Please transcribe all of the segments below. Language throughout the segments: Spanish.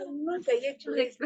Nunca he hecho esto.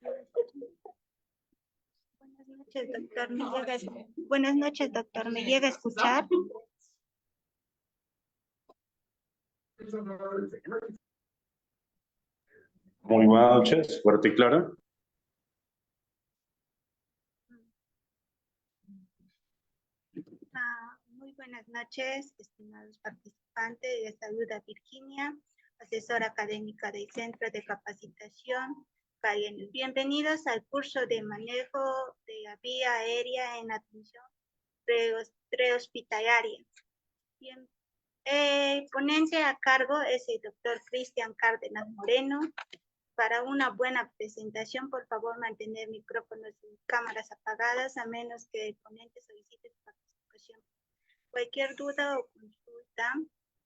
Buenas noches, doctor. Buenas noches, doctor. ¿Me llega a escuchar? Muy buenas noches, fuerte y claro. Muy buenas noches, estimados participantes de Salud a Virginia, asesora académica del Centro de Capacitación Cayenne. Bienvenidos al curso de manejo de la vía aérea en atención prehospitalaria. Bien. El ponente a cargo es el doctor Cristian Cárdenas Moreno. Para una buena presentación, por favor, mantener micrófonos y cámaras apagadas, a menos que el ponente solicite su participación. Cualquier duda o consulta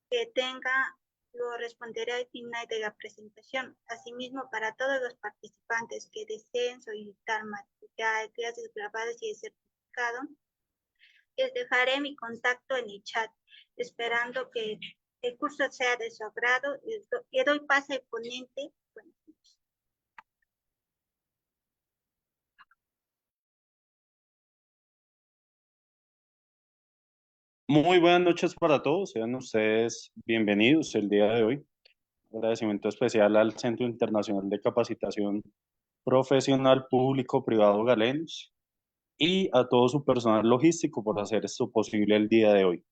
que tenga, lo responderé al final de la presentación. Asimismo, para todos los participantes que deseen solicitar material, clases grabadas y el certificado, les dejaré mi contacto en el chat, esperando que el curso sea de su agrado. Le doy paso al ponente. Buenas noches. Muy buenas noches para todos, sean ustedes bienvenidos el día de hoy. Agradecimiento especial al Centro Internacional de Capacitación Profesional Público Privado Galenos y a todo su personal logístico por hacer esto posible el día de hoy.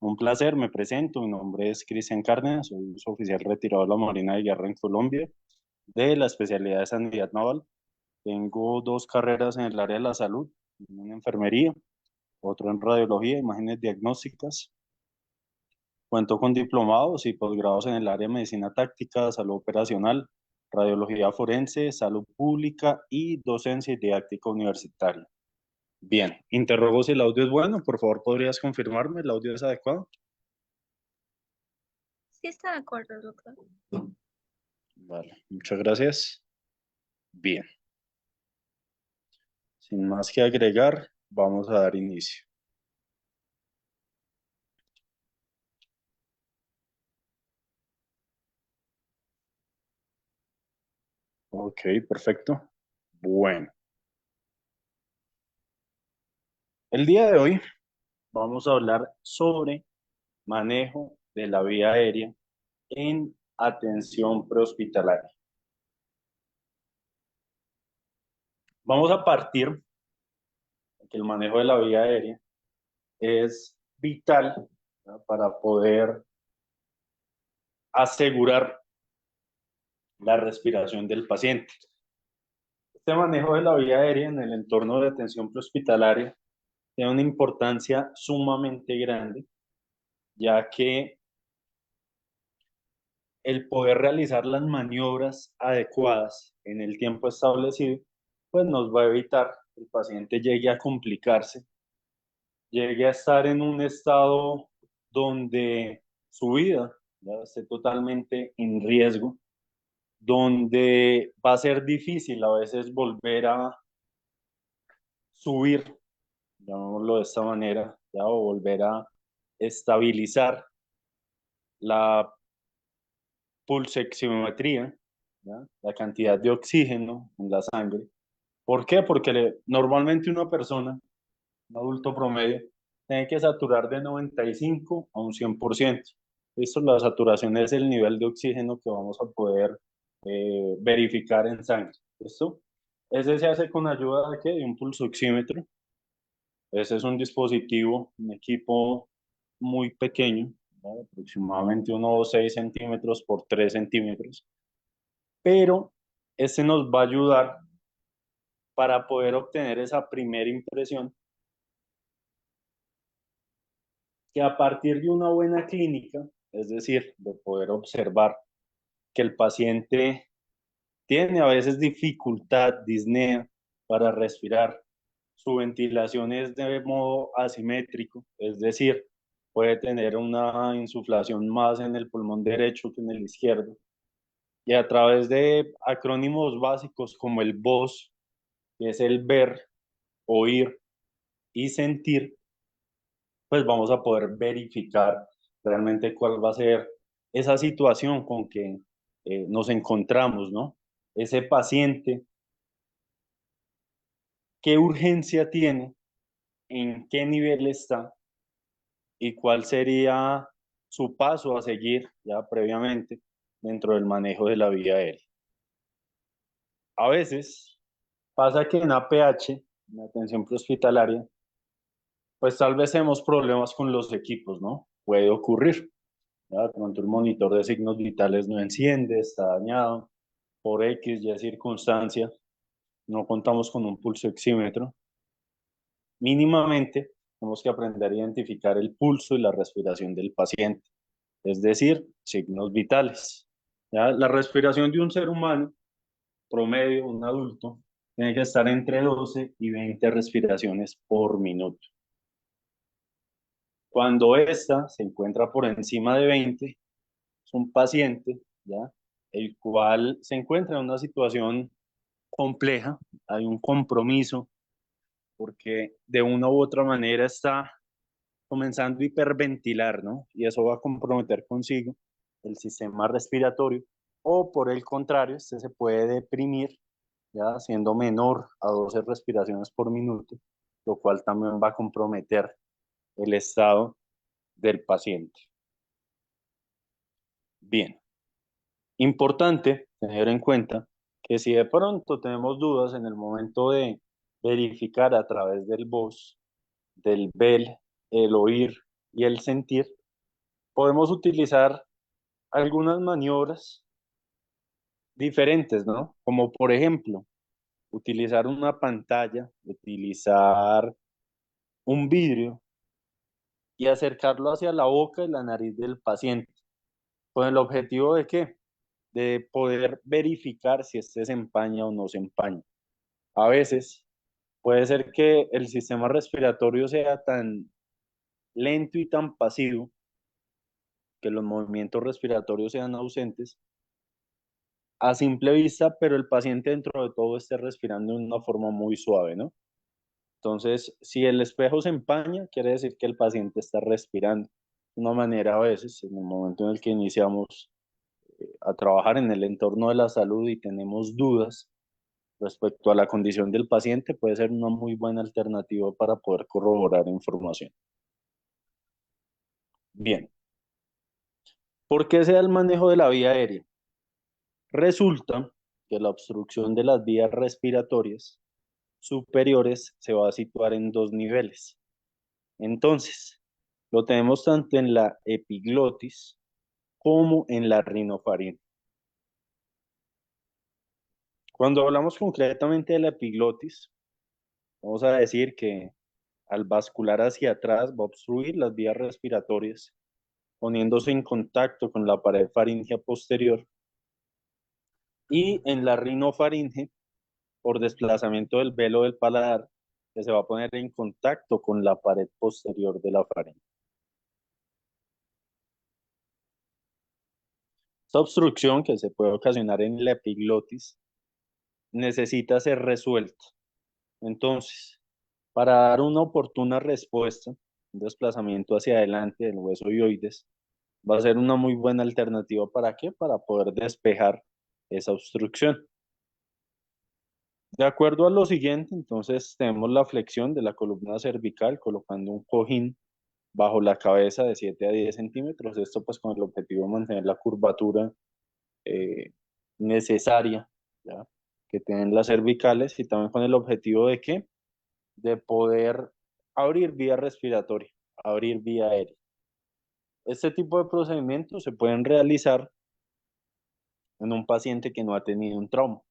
Un placer, me presento, mi nombre es Cristian Cárdenas, soy oficial retirado de la Marina de Guerra en Colombia, de la especialidad de Sanidad Naval. Tengo 2 carreras en el área de la salud, una en enfermería, otro en radiología, imágenes diagnósticas. Cuento con diplomados y posgrados en el área de medicina táctica, salud operacional, radiología forense, salud pública y docencia y didáctica universitaria. Bien, interrogo si el audio es bueno. Por favor, ¿podrías confirmarme? ¿El audio es adecuado? Sí, está de acuerdo, doctor. Vale, muchas gracias. Bien. Sin más que agregar, vamos a dar inicio. Ok, perfecto. Bueno. El día de hoy vamos a hablar sobre manejo de la vía aérea en atención prehospitalaria. Vamos a partir de que el manejo de la vía aérea es vital, ¿no?, para poder asegurar la respiración del paciente. Este manejo de la vía aérea en el entorno de atención prehospitalaria tiene una importancia sumamente grande, ya que el poder realizar las maniobras adecuadas en el tiempo establecido, pues nos va a evitar que el paciente llegue a complicarse, llegue a estar en un estado donde su vida ya esté totalmente en riesgo, donde va a ser difícil a veces volver a subir, llamémoslo de esta manera, ya, o volver a estabilizar la pulsoximetría, ¿ya?, la cantidad de oxígeno en la sangre. ¿Por qué? Porque normalmente una persona, un adulto promedio, tiene que saturar de 95 a un 100%. Esto, la saturación es el nivel de oxígeno que vamos a poder verificar en sangre. ¿Esto? Ese se hace con ayuda de, ¿qué?, de un pulsoxímetro. Ese es un dispositivo, un equipo muy pequeño, ¿vale?, aproximadamente unos 6 centímetros por 3 centímetros, pero este nos va a ayudar para poder obtener esa primera impresión, que a partir de una buena clínica, es decir, de poder observar que el paciente tiene a veces dificultad, disnea para respirar, su ventilación es de modo asimétrico, es decir, puede tener una insuflación más en el pulmón derecho que en el izquierdo, y a través de acrónimos básicos como el VOS, que es el ver, oír y sentir, pues vamos a poder verificar realmente cuál va a ser esa situación con que nos encontramos, ¿no? Ese paciente qué urgencia tiene, en qué nivel está y cuál sería su paso a seguir ya previamente dentro del manejo de la vía aérea. A veces pasa que en APH, en atención prehospitalaria, pues tal vez tenemos problemas con los equipos, ¿no? Puede ocurrir. ¿Ya? De pronto el monitor de signos vitales no enciende, está dañado, por X, Y circunstancia, no contamos con un pulso oxímetro. Mínimamente tenemos que aprender a identificar el pulso y la respiración del paciente, es decir, signos vitales. ¿Ya? La respiración de un ser humano promedio, un adulto, tiene que estar entre 12 y 20 respiraciones por minuto. Cuando esta se encuentra por encima de 20, es un paciente, ¿ya? El cual se encuentra en una situación compleja, hay un compromiso, porque de una u otra manera está comenzando a hiperventilar, ¿no? Y eso va a comprometer consigo el sistema respiratorio, o por el contrario, este se puede deprimir, ya siendo menor a 12 respiraciones por minuto, lo cual también va a comprometer el estado del paciente. Bien, importante tener en cuenta que si de pronto tenemos dudas en el momento de verificar a través del voz, del ver, el oír y el sentir, podemos utilizar algunas maniobras diferentes, ¿no? Como por ejemplo, utilizar una pantalla, utilizar un vidrio y acercarlo hacia la boca y la nariz del paciente, con el objetivo de ¿qué? De poder verificar si este se empaña o no se empaña. A veces puede ser que el sistema respiratorio sea tan lento y tan pasivo que los movimientos respiratorios sean ausentes a simple vista, pero el paciente dentro de todo esté respirando de una forma muy suave, ¿no? Entonces, si el espejo se empaña, quiere decir que el paciente está respirando de una manera a veces, en el momento en el que iniciamos a trabajar en el entorno de la salud y tenemos dudas respecto a la condición del paciente, puede ser una muy buena alternativa para poder corroborar información. Bien, ¿por qué se da el manejo de la vía aérea? Resulta que la obstrucción de las vías respiratorias superiores se va a situar en dos niveles. Entonces, lo tenemos tanto en la epiglotis como en la rinofaringe. Cuando hablamos concretamente de la epiglotis, vamos a decir que al bascular hacia atrás va a obstruir las vías respiratorias, poniéndose en contacto con la pared faríngea posterior, y en la rinofaringe, por desplazamiento del velo del paladar, que se va a poner en contacto con la pared posterior de la faringe. Esta obstrucción que se puede ocasionar en la epiglotis necesita ser resuelta. Entonces, para dar una oportuna respuesta, un desplazamiento hacia adelante del hueso ioides va a ser una muy buena alternativa. ¿Para qué? Para poder despejar esa obstrucción. De acuerdo a lo siguiente, entonces tenemos la flexión de la columna cervical colocando un cojín bajo la cabeza de 7 a 10 centímetros. Esto pues con el objetivo de mantener la curvatura eh, necesaria, ¿ya? Que tienen las cervicales, y también con el objetivo de ¿qué? De poder abrir vía respiratoria, abrir vía aérea. Este tipo de procedimientos se pueden realizar en un paciente que no ha tenido un trauma.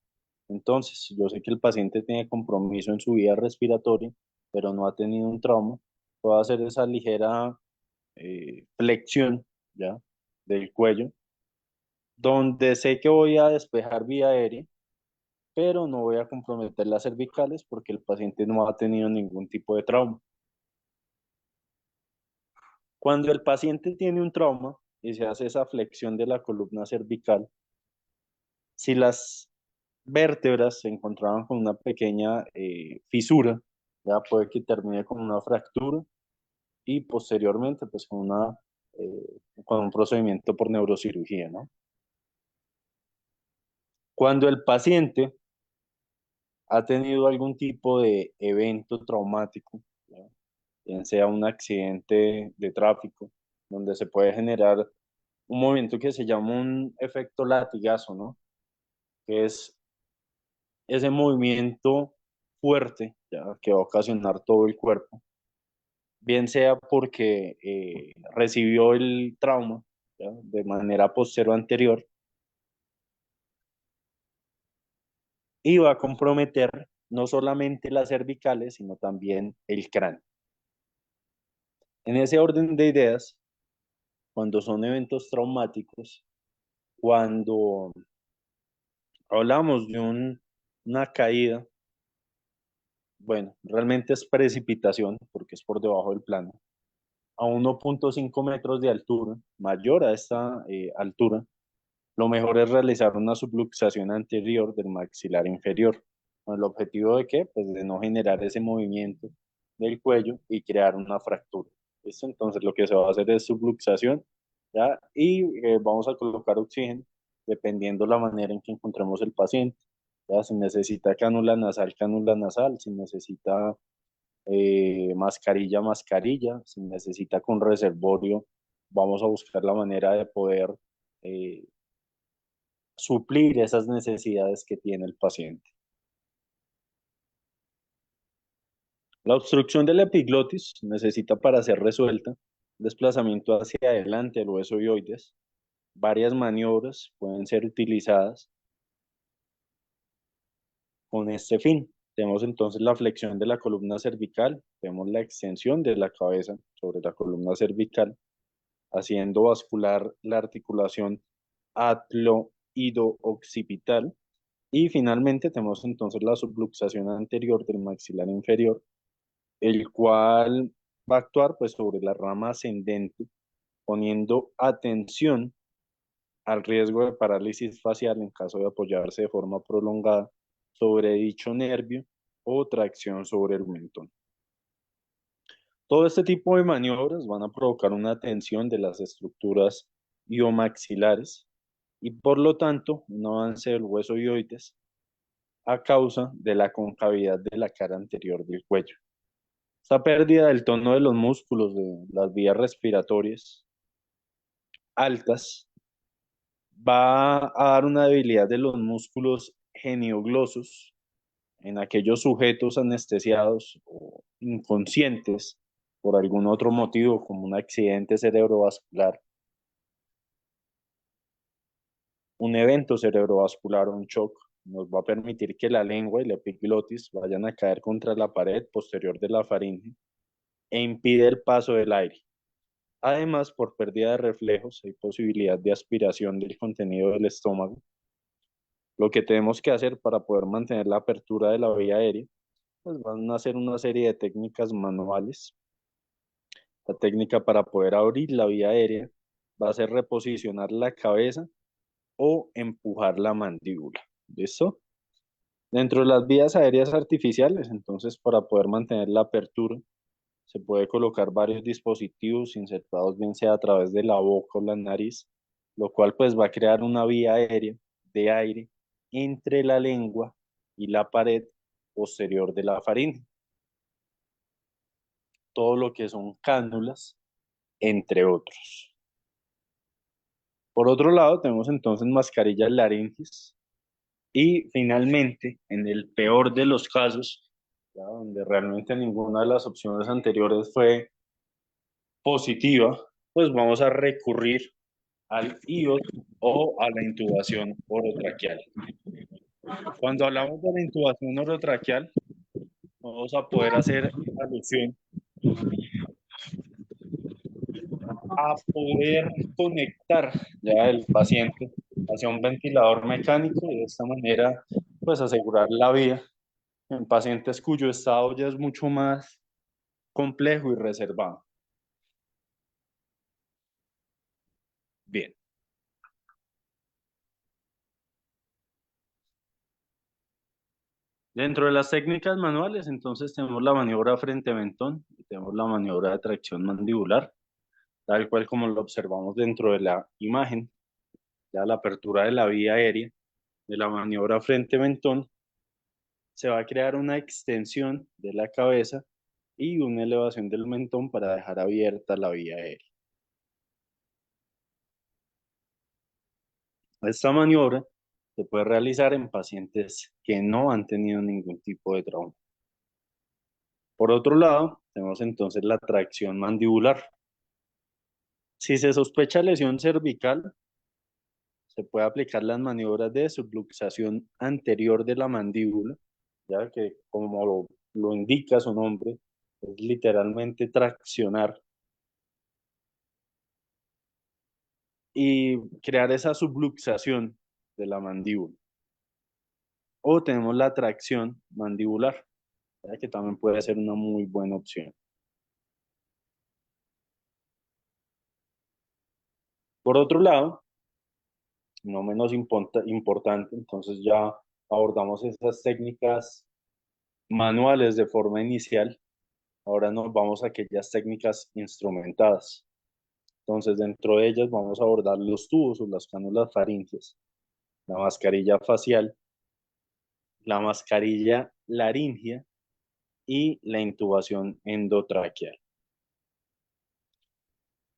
Entonces, yo sé que el paciente tiene compromiso en su vía respiratoria, pero no ha tenido un trauma, puedo hacer esa ligera flexión, ¿ya? Del cuello, donde sé que voy a despejar vía aérea, pero no voy a comprometer las cervicales porque el paciente no ha tenido ningún tipo de trauma. Cuando el paciente tiene un trauma y se hace esa flexión de la columna cervical, si las vértebras se encontraban con una pequeña fisura, ya puede que termine con una fractura y posteriormente pues con un procedimiento por neurocirugía, ¿no? Cuando el paciente ha tenido algún tipo de evento traumático, ¿ya? Bien sea un accidente de tráfico, donde se puede generar un movimiento que se llama un efecto latigazo, ¿no? Que es ese movimiento fuerte, ¿ya? Que va a ocasionar todo el cuerpo, bien sea porque recibió el trauma, ¿ya? De manera posterior o anterior, y va a comprometer no solamente las cervicales, sino también el cráneo. En ese orden de ideas, cuando son eventos traumáticos, cuando hablamos de una caída, bueno, realmente es precipitación porque es por debajo del plano, a 1,5 metros de altura, mayor a esta altura, lo mejor es realizar una subluxación anterior del maxilar inferior, con el objetivo de qué? Pues de no generar ese movimiento del cuello y crear una fractura. ¿Listo? Entonces lo que se va a hacer es subluxación, ¿ya? Y vamos a colocar oxígeno dependiendo la manera en que encontremos el paciente. ¿Ya? Si necesita cánula nasal, si necesita mascarilla, mascarilla, si necesita con reservorio, vamos a buscar la manera de poder eh, suplir esas necesidades que tiene el paciente. La obstrucción de la epiglotis necesita para ser resuelta desplazamiento hacia adelante del hueso oioides. Varias maniobras pueden ser utilizadas con este fin. Tenemos entonces la flexión de la columna cervical, tenemos la extensión de la cabeza sobre la columna cervical, haciendo vascular la articulación atlo-occipital. Y finalmente tenemos entonces la subluxación anterior del maxilar inferior, el cual va a actuar pues sobre la rama ascendente, poniendo atención al riesgo de parálisis facial en caso de apoyarse de forma prolongada sobre dicho nervio o tracción sobre el mentón. Todo este tipo de maniobras van a provocar una tensión de las estructuras iomaxilares y por lo tanto un avance del hueso oioides a causa de la concavidad de la cara anterior del cuello. Esta pérdida del tono de los músculos de las vías respiratorias altas va a dar una debilidad de los músculos genioglosos en aquellos sujetos anestesiados o inconscientes por algún otro motivo, como un accidente cerebrovascular, un evento cerebrovascular o un shock, nos va a permitir que la lengua y la epiglotis vayan a caer contra la pared posterior de la faringe e impide el paso del aire. Además, por pérdida de reflejos, hay posibilidad de aspiración del contenido del estómago. Lo que tenemos que hacer para poder mantener la apertura de la vía aérea, pues van a hacer una serie de técnicas manuales. La técnica para poder abrir la vía aérea va a ser reposicionar la cabeza o empujar la mandíbula. ¿Listo? Dentro de las vías aéreas artificiales, entonces, para poder mantener la apertura, se puede colocar varios dispositivos insertados bien sea a través de la boca o la nariz, lo cual pues va a crear una vía aérea de aire entre la lengua y la pared posterior de la faringe. Todo lo que son cánulas, entre otros. Por otro lado, tenemos entonces mascarillas laringes y finalmente, en el peor de los casos, ya donde realmente ninguna de las opciones anteriores fue positiva, pues vamos a recurrir al IOS o a la intubación orotraqueal. Cuando hablamos de la intubación orotraqueal, vamos a poder hacer alusión a poder conectar ya el paciente hacia un ventilador mecánico y de esta manera pues asegurar la vida en pacientes cuyo estado ya es mucho más complejo y reservado. Bien. Dentro de las técnicas manuales, entonces tenemos la maniobra frente-mentón y tenemos la maniobra de tracción mandibular, tal cual como lo observamos dentro de la imagen, ya la apertura de la vía aérea de la maniobra frente-mentón se va a crear una extensión de la cabeza y una elevación del mentón para dejar abierta la vía aérea. Esta maniobra se puede realizar en pacientes que no han tenido ningún tipo de trauma. Por otro lado, tenemos entonces la tracción mandibular. Si se sospecha lesión cervical, se puede aplicar las maniobras de subluxación anterior de la mandíbula, ya que como lo indica su nombre, es literalmente traccionar y crear esa subluxación de la mandíbula. O tenemos la tracción mandibular, ya que también puede ser una muy buena opción. Por otro lado, no menos importante, entonces ya abordamos esas técnicas manuales de forma inicial. Ahora nos vamos a aquellas técnicas instrumentadas. Entonces, dentro de ellas vamos a abordar los tubos o las cánulas faríngeas, la mascarilla facial, la mascarilla laringea y la intubación endotraqueal.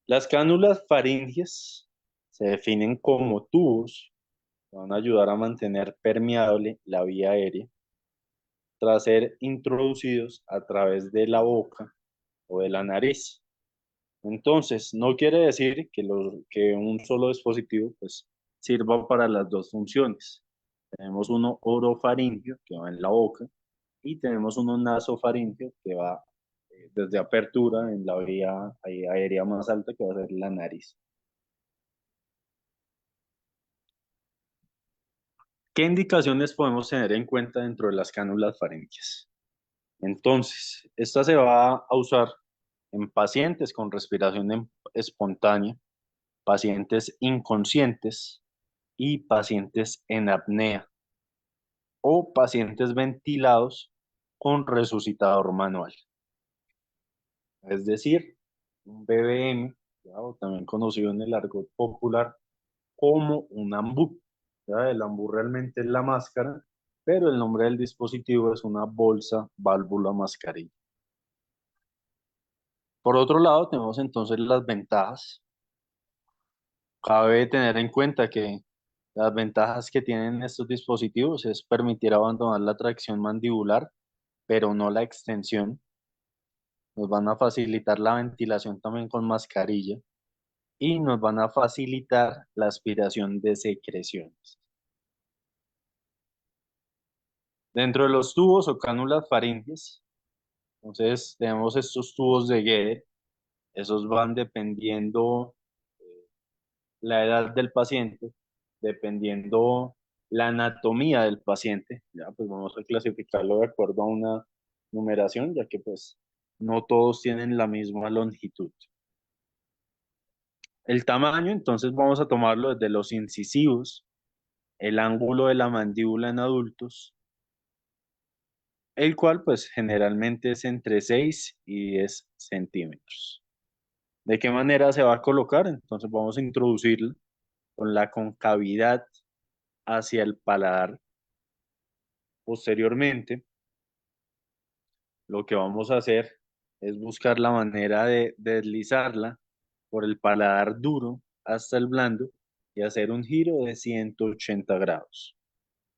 Las cánulas faríngeas se definen como tubos que van a ayudar a mantener permeable la vía aérea tras ser introducidos a través de la boca o de la nariz. Entonces, no quiere decir que un solo dispositivo pues, sirva para las dos funciones. Tenemos uno orofaríngeo que va en la boca y tenemos uno nasofaríngeo que va desde apertura en la vía aérea más alta que va a ser la nariz. ¿Qué indicaciones podemos tener en cuenta dentro de las cánulas faríngeas? Entonces, esta se va a usar en pacientes con respiración espontánea, pacientes inconscientes y pacientes en apnea o pacientes ventilados con resucitador manual. Es decir, un BBM, ¿ya? O también conocido en el argot popular como un ambú. ¿Ya? El ambú realmente es la máscara, pero el nombre del dispositivo es una bolsa válvula mascarilla. Por otro lado, tenemos entonces las ventajas. Cabe tener en cuenta que las ventajas que tienen estos dispositivos es permitir abandonar la tracción mandibular, pero no la extensión. Nos van a facilitar la ventilación también con mascarilla y nos van a facilitar la aspiración de secreciones. Dentro de los tubos o cánulas faríngeas, entonces tenemos estos tubos de Guede, esos van dependiendo la edad del paciente, dependiendo la anatomía del paciente, ya pues vamos a clasificarlo de acuerdo a una numeración, ya que pues no todos tienen la misma longitud. El tamaño, entonces vamos a tomarlo desde los incisivos, el ángulo de la mandíbula en adultos, el cual pues generalmente es entre 6 y 10 centímetros. ¿De qué manera se va a colocar? Entonces vamos a introducirlo con la concavidad hacia el paladar. Posteriormente, lo que vamos a hacer es buscar la manera de deslizarla por el paladar duro hasta el blando y hacer un giro de 180 grados.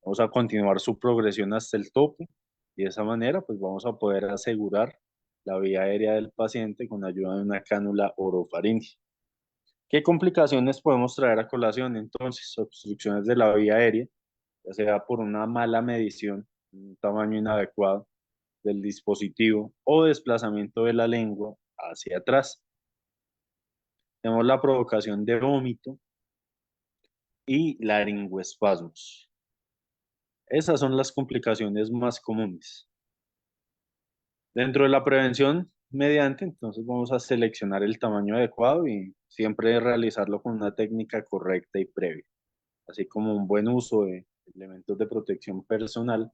Vamos a continuar su progresión hasta el tope y de esa manera pues vamos a poder asegurar la vía aérea del paciente con ayuda de una cánula orofaríngea. ¿Qué complicaciones podemos traer a colación? Entonces, obstrucciones de la vía aérea, ya sea por una mala medición, un tamaño inadecuado del dispositivo o desplazamiento de la lengua hacia atrás. Tenemos la provocación de vómito y laringoespasmos. Esas son las complicaciones más comunes. Dentro de la prevención mediante, entonces vamos a seleccionar el tamaño adecuado y siempre realizarlo con una técnica correcta y previa, así como un buen uso de elementos de protección personal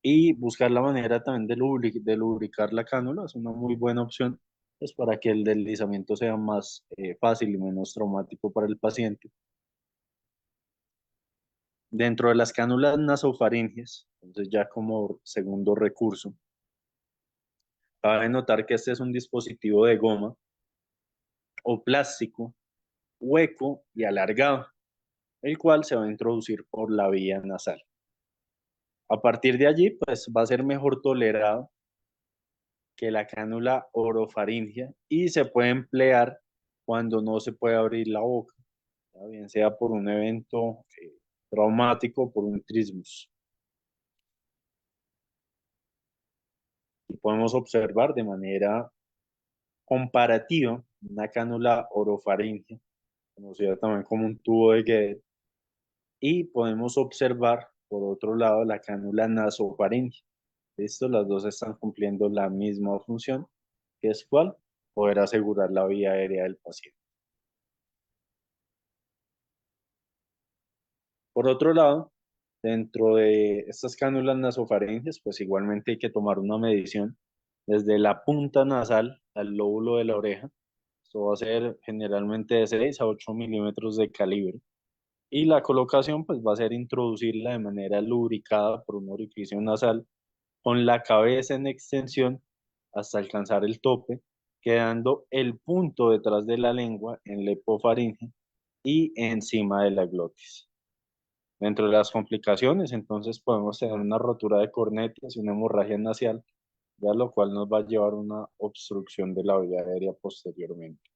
y buscar la manera también de lubricar la cánula es una muy buena opción pues, para que el deslizamiento sea más fácil y menos traumático para el paciente. Dentro de las cánulas nasofaringes, entonces ya como segundo recurso, cabe notar que este es un dispositivo de goma o plástico, hueco y alargado, el cual se va a introducir por la vía nasal. A partir de allí, pues va a ser mejor tolerado que la cánula orofaringea y se puede emplear cuando no se puede abrir la boca, ya bien sea por un evento traumático o por un trismus. Y podemos observar de manera comparativa una cánula orofaringea, conocida también como un tubo de Gede, y podemos observar por otro lado la cánula nasofaringea. Listo, las dos están cumpliendo la misma función, que es cuál, poder asegurar la vía aérea del paciente. Por otro lado, dentro de estas cánulas nasofaringes, pues igualmente hay que tomar una medición desde la punta nasal al lóbulo de la oreja. Esto va a ser generalmente de 6 a 8 milímetros de calibre. Y la colocación pues va a ser introducirla de manera lubricada por un orificio nasal con la cabeza en extensión hasta alcanzar el tope, quedando el punto detrás de la lengua en la hipofaringe y encima de la glotis. Dentro de las complicaciones, entonces podemos tener una rotura de cornetas y una hemorragia nasal, ya lo cual nos va a llevar a una obstrucción de la vía aérea posteriormente.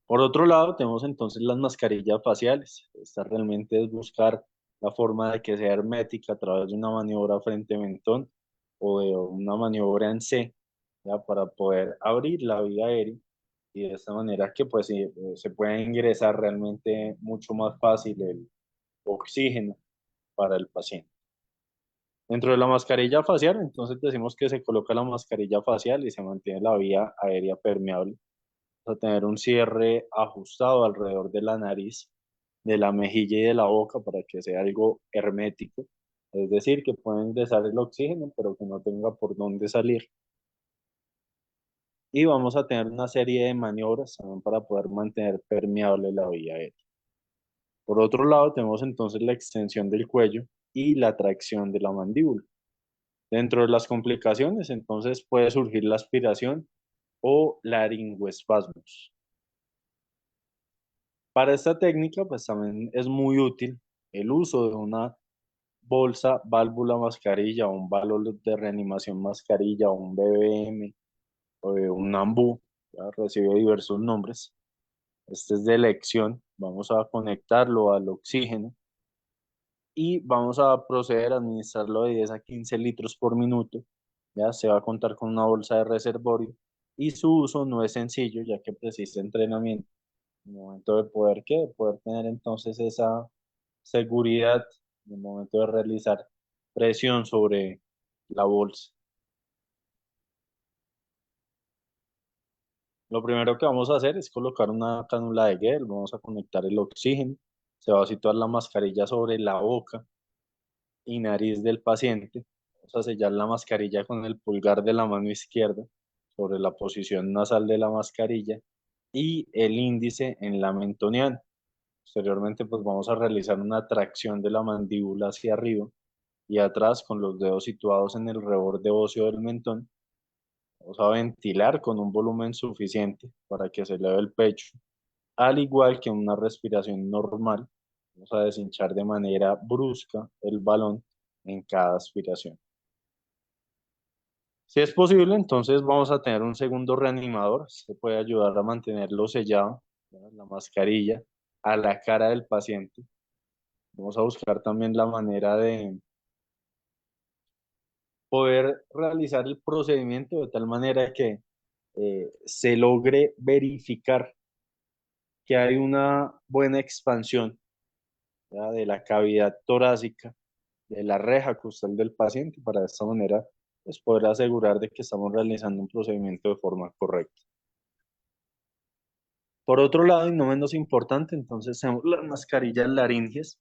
Por otro lado, tenemos entonces las mascarillas faciales. Esta realmente es buscar la forma de que sea hermética a través de una maniobra frente-mentón o de una maniobra en C, ¿ya? Para poder abrir la vía aérea y de esta manera que pues sí, se puede ingresar realmente mucho más fácil el oxígeno para el paciente. Dentro de la mascarilla facial, entonces decimos que se coloca la mascarilla facial y se mantiene la vía aérea permeable. Vamos a tener un cierre ajustado alrededor de la nariz, de la mejilla y de la boca para que sea algo hermético. Es decir, que pueda ingresar el oxígeno, pero que no tenga por dónde salir. Y vamos a tener una serie de maniobras también para poder mantener permeable la vía aérea. Por otro lado, tenemos entonces la extensión del cuello y la tracción de la mandíbula. Dentro de las complicaciones, entonces puede surgir la aspiración o laringoespasmos. Para esta técnica, pues también es muy útil el uso de una bolsa, válvula mascarilla o un balón de reanimación mascarilla o un BBM o un AMBU, ya recibe diversos nombres. Este es de elección, vamos a conectarlo al oxígeno y vamos a proceder a administrarlo de 10 a 15 litros por minuto. Ya se va a contar con una bolsa de reservorio y su uso no es sencillo ya que precisa entrenamiento. En el momento de poder, ¿qué? De poder tener entonces esa seguridad en el momento de realizar presión sobre la bolsa. Lo primero que vamos a hacer es colocar una cánula de gel, vamos a conectar el oxígeno, se va a situar la mascarilla sobre la boca y nariz del paciente. Vamos a sellar la mascarilla con el pulgar de la mano izquierda sobre la posición nasal de la mascarilla y el índice en la mentoniana. Posteriormente, pues vamos a realizar una tracción de la mandíbula hacia arriba y atrás con los dedos situados en el reborde óseo del mentón. Vamos a ventilar con un volumen suficiente para que se eleve el pecho, al igual que una respiración normal. Vamos a deshinchar de manera brusca el balón en cada aspiración. Si es posible, entonces vamos a tener un segundo reanimador. Se puede ayudar a mantenerlo sellado, ¿ya? La mascarilla a la cara del paciente. Vamos a buscar también la manera de poder realizar el procedimiento de tal manera que se logre verificar que hay una buena expansión, ¿ya? De la cavidad torácica, de la reja costal del paciente, para de esta manera pues, poder asegurar de que estamos realizando un procedimiento de forma correcta. Por otro lado, y no menos importante, entonces tenemos las mascarillas laringes.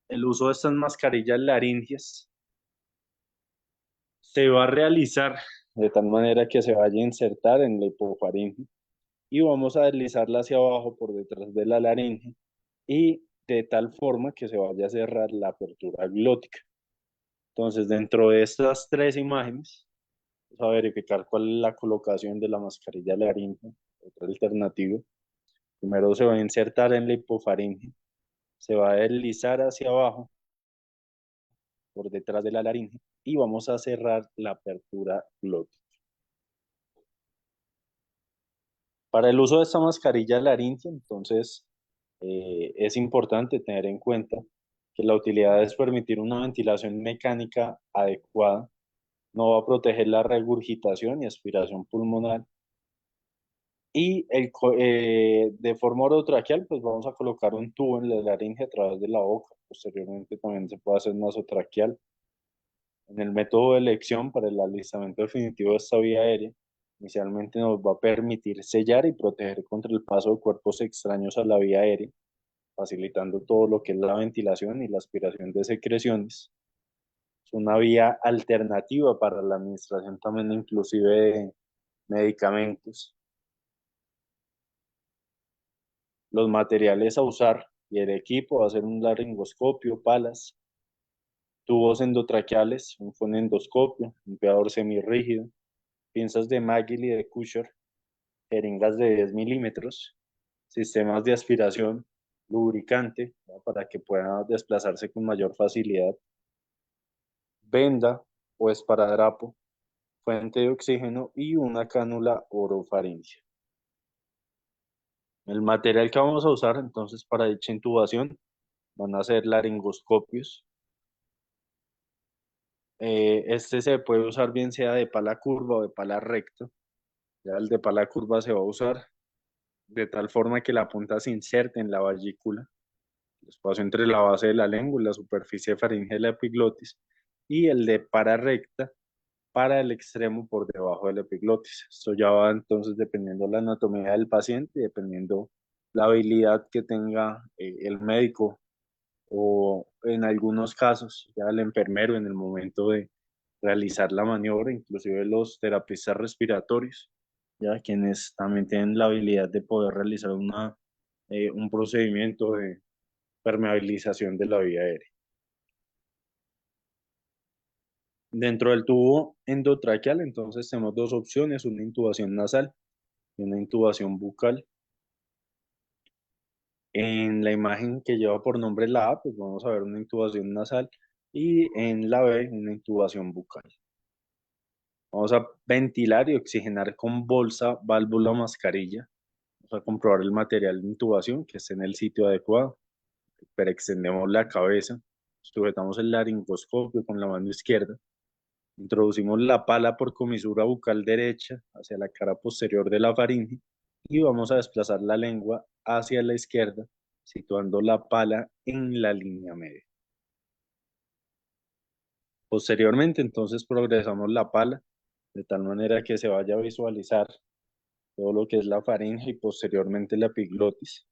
El uso de estas mascarillas laringes se va a realizar de tal manera que se vaya a insertar en la hipofaringe y vamos a deslizarla hacia abajo por detrás de la laringe y de tal forma que se vaya a cerrar la apertura glótica. Entonces, dentro de estas tres imágenes, vamos a verificar cuál es la colocación de la mascarilla laringe. Otra alternativa. Primero se va a insertar en la hipofaringe, se va a deslizar hacia abajo por detrás de la laringe y vamos a cerrar la apertura glótica. Para el uso de esta mascarilla laringe, entonces, es importante tener en cuenta que la utilidad es permitir una ventilación mecánica adecuada, no va a proteger la regurgitación y aspiración pulmonar. Y de forma orotraqueal, pues vamos a colocar un tubo en la laringe a través de la boca. Posteriormente también se puede hacer nasotraqueal. En el método de elección para el alistamiento definitivo de esta vía aérea, inicialmente nos va a permitir sellar y proteger contra el paso de cuerpos extraños a la vía aérea, facilitando todo lo que es la ventilación y la aspiración de secreciones. Es una vía alternativa para la administración también inclusive de medicamentos. Los materiales a usar y el equipo va a ser un laringoscopio, palas, tubos endotraqueales, un fonendoscopio, un peador semirrígido, pinzas de Magil y de Kusher, jeringas de 10 milímetros, sistemas de aspiración, lubricante, ¿no?, para que pueda desplazarse con mayor facilidad, venda o esparadrapo, fuente de oxígeno y una cánula orofaringea. El material que vamos a usar entonces para dicha intubación van a ser laringoscopios. Este se puede usar bien sea de pala curva o de pala recta. Ya el de pala curva se va a usar de tal forma que la punta se inserte en la valvícula, el espacio entre la base de la lengua y la superficie faríngea de la epiglotis, y el de para recta para el extremo por debajo de la epiglotis. Esto ya va entonces dependiendo la anatomía del paciente, dependiendo la habilidad que tenga el médico o en algunos casos ya el enfermero en el momento de realizar la maniobra, inclusive los terapistas respiratorios, ya quienes también tienen la habilidad de poder realizar un procedimiento de permeabilización de la vía aérea. Dentro del tubo endotraqueal, entonces tenemos dos opciones, una intubación nasal y una intubación bucal. En la imagen que lleva por nombre la A, pues vamos a ver una intubación nasal y en la B una intubación bucal. Vamos a ventilar y oxigenar con bolsa, válvula o mascarilla. Vamos a comprobar el material de intubación que esté en el sitio adecuado. Pero extendemos la cabeza, sujetamos el laringoscopio con la mano izquierda, introducimos la pala por comisura bucal derecha hacia la cara posterior de la faringe y vamos a desplazar la lengua hacia la izquierda, situando la pala en la línea media. Posteriormente, entonces, progresamos la pala de tal manera que se vaya a visualizar todo lo que es la faringe y posteriormente la epiglotis.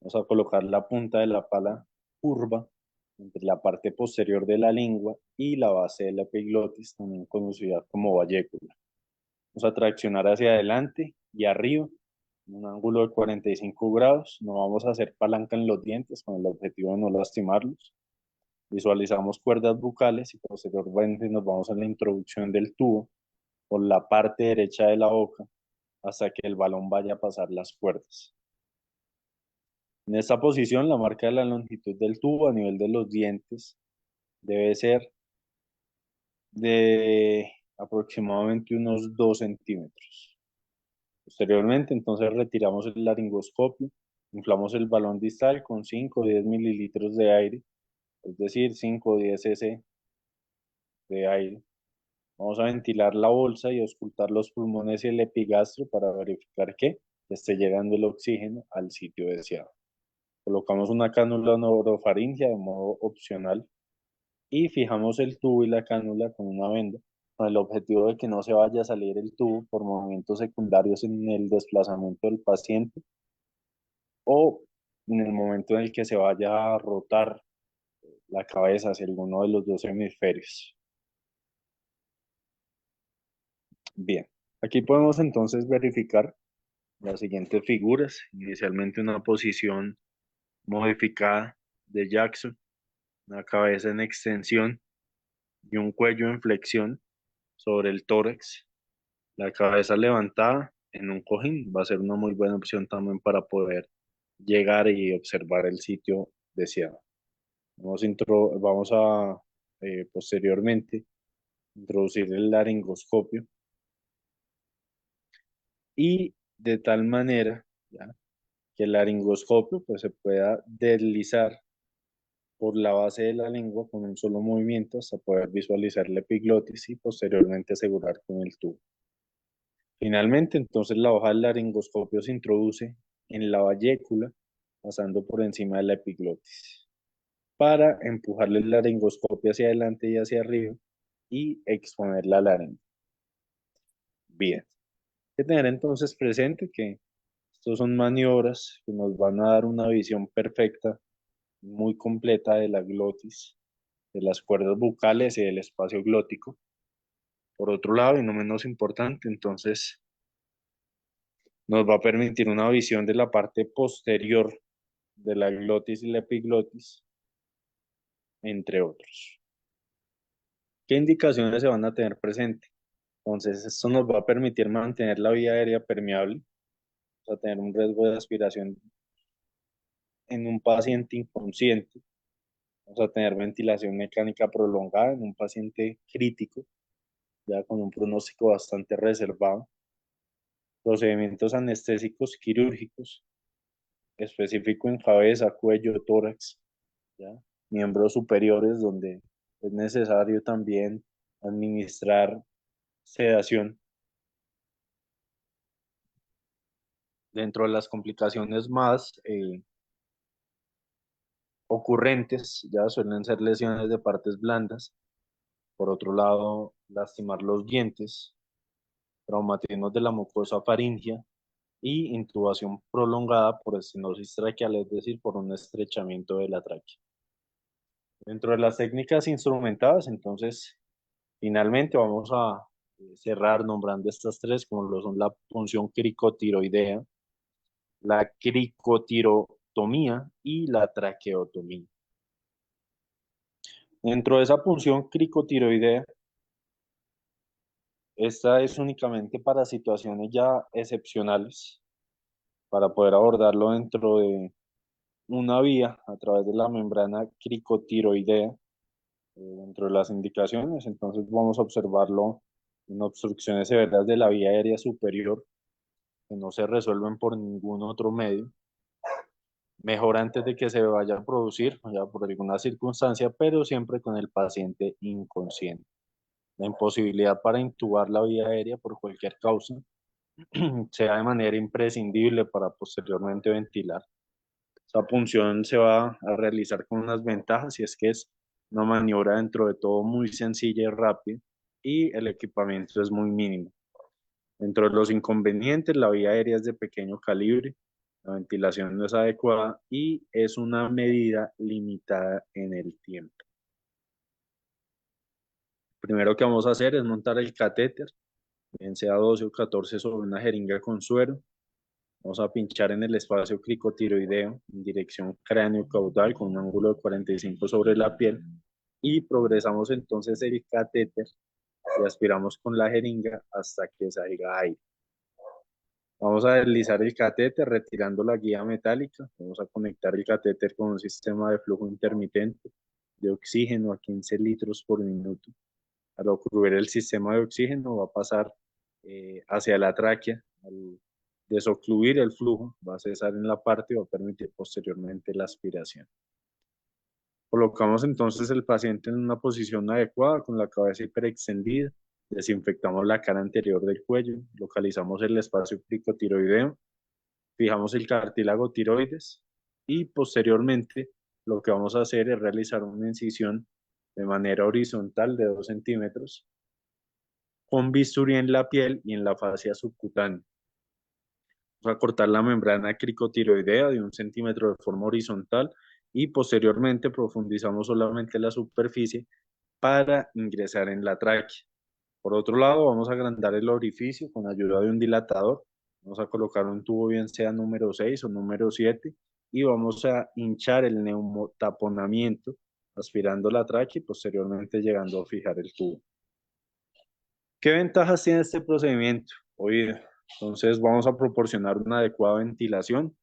Vamos a colocar la punta de la pala curva entre la parte posterior de la lengua y la base de la epiglotis, también conocida como vallécula. Vamos a traccionar hacia adelante y arriba en un ángulo de 45 grados. No vamos a hacer palanca en los dientes con el objetivo de no lastimarlos. Visualizamos cuerdas bucales y posteriormente nos vamos a la introducción del tubo por la parte derecha de la boca hasta que el balón vaya a pasar las cuerdas. En esta posición, la marca de la longitud del tubo a nivel de los dientes debe ser de aproximadamente unos 2 centímetros. Posteriormente, entonces retiramos el laringoscopio, inflamos el balón distal con 5 o 10 mililitros de aire, es decir, 5 o 10 cc de aire. Vamos a ventilar la bolsa y auscultar los pulmones y el epigastro para verificar que esté llegando el oxígeno al sitio deseado. Colocamos una cánula orofaringea de modo opcional y fijamos el tubo y la cánula con una venda con el objetivo de que no se vaya a salir el tubo por movimientos secundarios en el desplazamiento del paciente o en el momento en el que se vaya a rotar la cabeza hacia alguno de los dos hemisferios. Bien, aquí podemos entonces verificar las siguientes figuras. Inicialmente una posición modificada de Jackson, una cabeza en extensión y un cuello en flexión sobre el tórax, la cabeza levantada en un cojín. Va a ser una muy buena opción también para poder llegar y observar el sitio deseado. Vamos a posteriormente introducir el laringoscopio y de tal manera, ¿ya?, que el laringoscopio pues, se pueda deslizar por la base de la lengua con un solo movimiento hasta poder visualizar la epiglotis y posteriormente asegurar con el tubo. Finalmente, entonces la hoja del laringoscopio se introduce en la vallécula, pasando por encima de la epiglotis, para empujarle el laringoscopio hacia adelante y hacia arriba y exponer la laringe. Bien, hay que tener entonces presente que estos son maniobras que nos van a dar una visión perfecta, muy completa de la glotis, de las cuerdas bucales y del espacio glótico. Por otro lado, y no menos importante, entonces nos va a permitir una visión de la parte posterior de la glotis y la epiglotis, entre otros. ¿Qué indicaciones se van a tener presente? Entonces, esto nos va a permitir mantener la vía aérea permeable, o sea, tener un riesgo de aspiración en un paciente inconsciente. Vamos a tener ventilación mecánica prolongada en un paciente crítico, ya con un pronóstico bastante reservado. Procedimientos anestésicos quirúrgicos, específico en cabeza, cuello, tórax, ¿ya?, miembros superiores, donde es necesario también administrar sedación. Dentro de las complicaciones más ocurrentes, ya suelen ser lesiones de partes blandas. Por otro lado, lastimar los dientes, traumatismos de la mucosa faríngea y intubación prolongada por estenosis traqueal, es decir, por un estrechamiento de la tráquea. Dentro de las técnicas instrumentadas, entonces, finalmente vamos a cerrar nombrando estas tres, como lo son la punción cricotiroidea, la cricotirotomía y la traqueotomía. Dentro de esa punción cricotiroidea, esta es únicamente para situaciones ya excepcionales, para poder abordarlo dentro de una vía a través de la membrana cricotiroidea, dentro de las indicaciones. Entonces vamos a observarlo en obstrucciones severas de la vía aérea superior que no se resuelven por ningún otro medio. Mejor antes de que se vaya a producir, ya por alguna circunstancia, pero siempre con el paciente inconsciente. La imposibilidad para intubar la vía aérea por cualquier causa sea de manera imprescindible para posteriormente ventilar. Esa punción se va a realizar con unas ventajas, y es que es una maniobra dentro de todo muy sencilla y rápida, y el equipamiento es muy mínimo. Dentro de los inconvenientes, la vía aérea es de pequeño calibre, la ventilación no es adecuada y es una medida limitada en el tiempo. Primero que vamos a hacer es montar el catéter, bien sea 12 o 14, sobre una jeringa con suero. Vamos a pinchar en el espacio cricotiroideo en dirección cráneo-caudal con un ángulo de 45 sobre la piel, y progresamos entonces el catéter y aspiramos con la jeringa hasta que salga aire. Vamos a deslizar el catéter retirando la guía metálica. Vamos a conectar el catéter con un sistema de flujo intermitente de oxígeno a 15 litros por minuto. Al ocurrir el sistema de oxígeno va a pasar hacia la tráquea. Al desocluir el flujo va a cesar en la parte y va a permitir posteriormente la aspiración. Colocamos entonces el paciente en una posición adecuada con la cabeza hiperextendida. Desinfectamos la cara anterior del cuello, localizamos el espacio cricotiroideo, fijamos el cartílago tiroides y posteriormente lo que vamos a hacer es realizar una incisión de manera horizontal de 2 centímetros con bisturí en la piel y en la fascia subcutánea. Vamos a cortar la membrana cricotiroidea de 1 centímetro de forma horizontal y posteriormente profundizamos solamente la superficie para ingresar en la tráquea. Por otro lado, vamos a agrandar el orificio con ayuda de un dilatador Vamos a colocar un tubo bien sea número 6 o número 7 y vamos a hinchar el neumotaponamiento aspirando la tráquea y posteriormente llegando a fijar el tubo. ¿Qué ventajas tiene este procedimiento? Oye, entonces vamos a proporcionar una adecuada ventilación.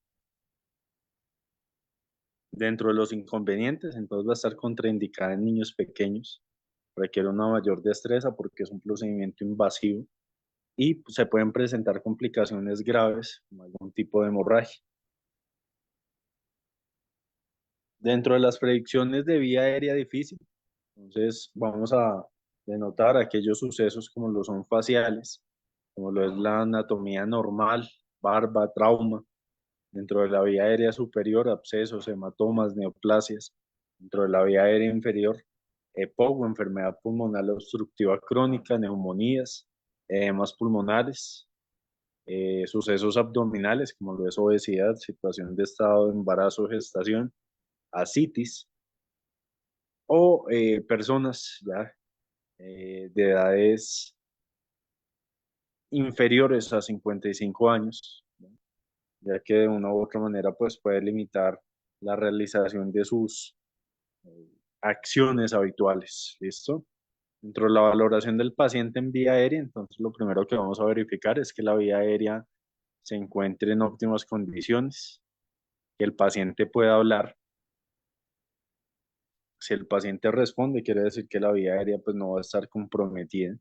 Dentro de los inconvenientes, entonces va a estar contraindicada en niños pequeños, requiere una mayor destreza porque es un procedimiento invasivo y pues, se pueden presentar complicaciones graves, como algún tipo de hemorragia. Dentro de las predicciones de vía aérea difícil, entonces vamos a denotar aquellos sucesos como lo son faciales, como lo es la anatomía normal, barba, trauma. Dentro de la vía aérea superior, abscesos, hematomas, neoplasias. Dentro de la vía aérea inferior, EPOC o enfermedad pulmonar obstructiva crónica, neumonías, edemas pulmonares, sucesos abdominales como lo es obesidad, situación de estado de embarazo o gestación, ascitis, o personas ya de edades inferiores a 55 años, ¿no? Ya que de una u otra manera pues puede limitar la realización de sus eh, acciones habituales, ¿listo? Dentro de la valoración del paciente en vía aérea, entonces lo primero que vamos a verificar es que la vía aérea se encuentre en óptimas condiciones, que el paciente pueda hablar. Si el paciente responde, quiere decir que la vía aérea pues no va a estar comprometida,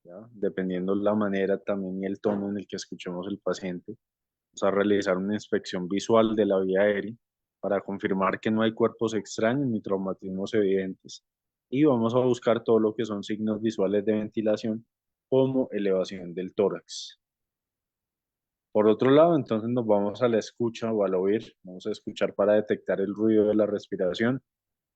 ¿ya? Dependiendo la manera también y el tono en el que escuchemos el paciente. Vamos a realizar una inspección visual de la vía aérea para confirmar que no hay cuerpos extraños ni traumatismos evidentes. Y vamos a buscar todo lo que son signos visuales de ventilación, como elevación del tórax. Por otro lado, entonces nos vamos a la escucha o al oír. Vamos a escuchar para detectar el ruido de la respiración.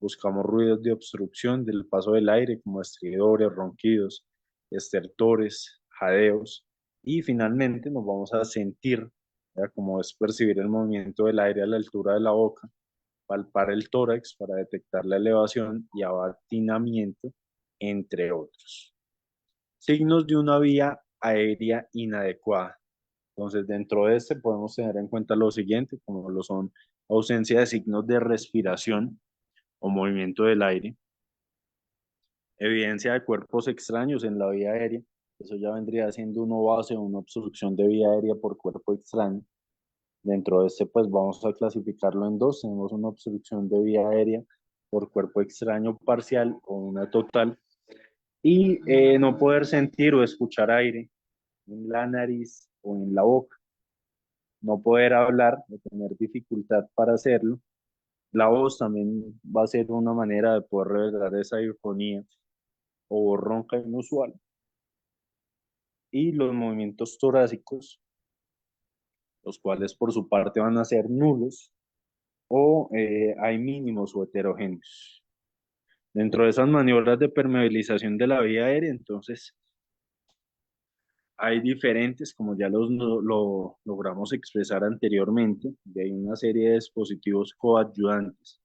Buscamos ruidos de obstrucción del paso del aire, como estridores, ronquidos, estertores, jadeos. Y finalmente nos vamos a sentir, ¿ya? Como es percibir el movimiento del aire a la altura de la boca, palpar el tórax para detectar la elevación y abatinamiento, entre otros. Signos de una vía aérea inadecuada. Entonces, dentro de este podemos tener en cuenta lo siguiente, como lo son ausencia de signos de respiración o movimiento del aire, evidencia de cuerpos extraños en la vía aérea, eso ya vendría siendo una base o una obstrucción de vía aérea por cuerpo extraño. Dentro de este, pues vamos a clasificarlo en dos. Tenemos una obstrucción de vía aérea por cuerpo extraño parcial o una total. Y no poder sentir o escuchar aire en la nariz o en la boca. No poder hablar o tener dificultad para hacerlo. La voz también va a ser una manera de poder revelar esa eufonía o voz ronca inusual. Y los movimientos torácicos, los cuales por su parte van a ser nulos o hay mínimos o heterogéneos. Dentro de esas maniobras de permeabilización de la vía aérea, entonces hay diferentes, como ya lo logramos expresar anteriormente, y hay una serie de dispositivos coadyuvantes,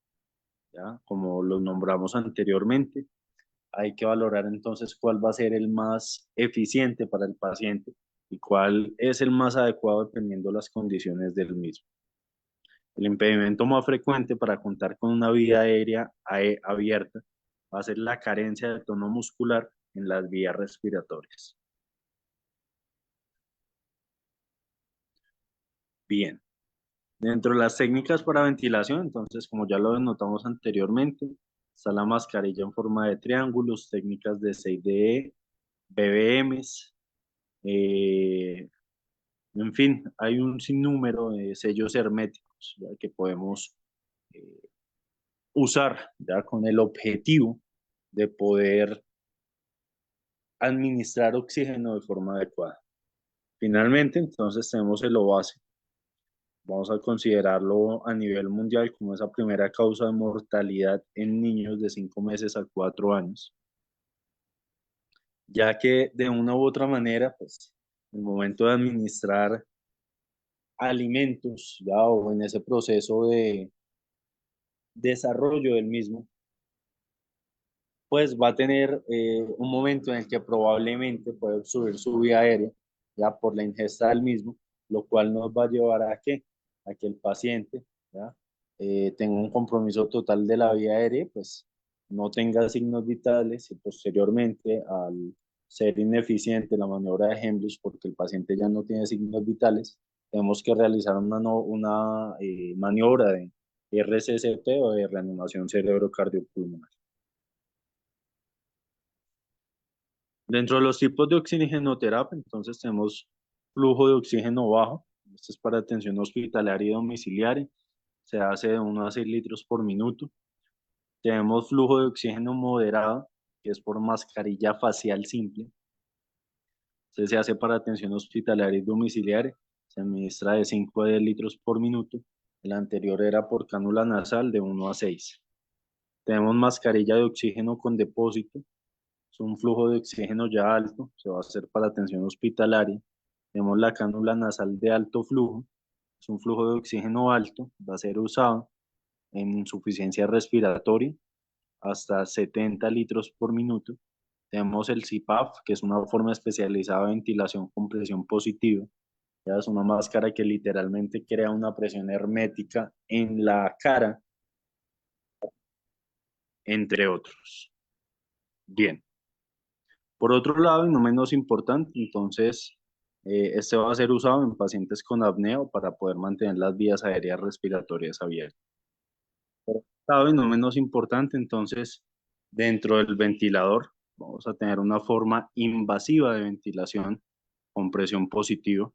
¿ya? Como los nombramos anteriormente. Hay que valorar entonces cuál va a ser el más eficiente para el paciente y cuál es el más adecuado dependiendo de las condiciones del mismo. El impedimento más frecuente para contar con una vía aérea abierta va a ser la carencia de tono muscular en las vías respiratorias. Bien, dentro de las técnicas para ventilación, entonces, como ya lo notamos anteriormente, está la mascarilla en forma de triángulos, técnicas de 6DE, BBMs, en fin, hay un sinnúmero de sellos herméticos, ¿ya? Que podemos eh, usar, ya con el objetivo de poder administrar oxígeno de forma adecuada. Finalmente, entonces tenemos el OASE. Vamos a considerarlo a nivel mundial como esa primera causa de mortalidad en niños de 5 meses a 4 años, ya que de una u otra manera, pues, en el momento de administrar alimentos, ya, o en ese proceso de desarrollo del mismo, pues va a tener un momento en el que probablemente puede subir su vía aérea, ya por la ingesta del mismo, lo cual nos va a llevar a qué? A que el paciente, ¿ya? Tenga un compromiso total de la vía aérea, pues no tenga signos vitales y posteriormente al ser ineficiente la maniobra de Heimlich porque el paciente ya no tiene signos vitales, tenemos que realizar una maniobra de RCCP o de reanimación cerebrocardiopulmonar. Dentro de los tipos de oxigenoterapia, entonces tenemos flujo de oxígeno bajo. Esto es para atención hospitalaria y domiciliaria. Se hace de 1 a 6 litros por minuto. Tenemos flujo de oxígeno moderado, que es por mascarilla facial simple. Este se hace para atención hospitalaria y domiciliaria. Se administra de 5 a 10 litros por minuto. El anterior era por cánula nasal de 1 a 6. Tenemos mascarilla de oxígeno con depósito. Es un flujo de oxígeno ya alto, se va a hacer para atención hospitalaria. Tenemos la cánula nasal de alto flujo, es un flujo de oxígeno alto, va a ser usado en insuficiencia respiratoria hasta 70 litros por minuto. Tenemos el CPAP, que es una forma especializada de ventilación con presión positiva. Ya es una máscara que literalmente crea una presión hermética en la cara, entre otros. Bien. Por otro lado, y no menos importante, entonces, este va a ser usado en pacientes con apnea para poder mantener las vías aéreas respiratorias abiertas. Por otro lado, y no menos importante, entonces, dentro del ventilador, vamos a tener una forma invasiva de ventilación con presión positiva.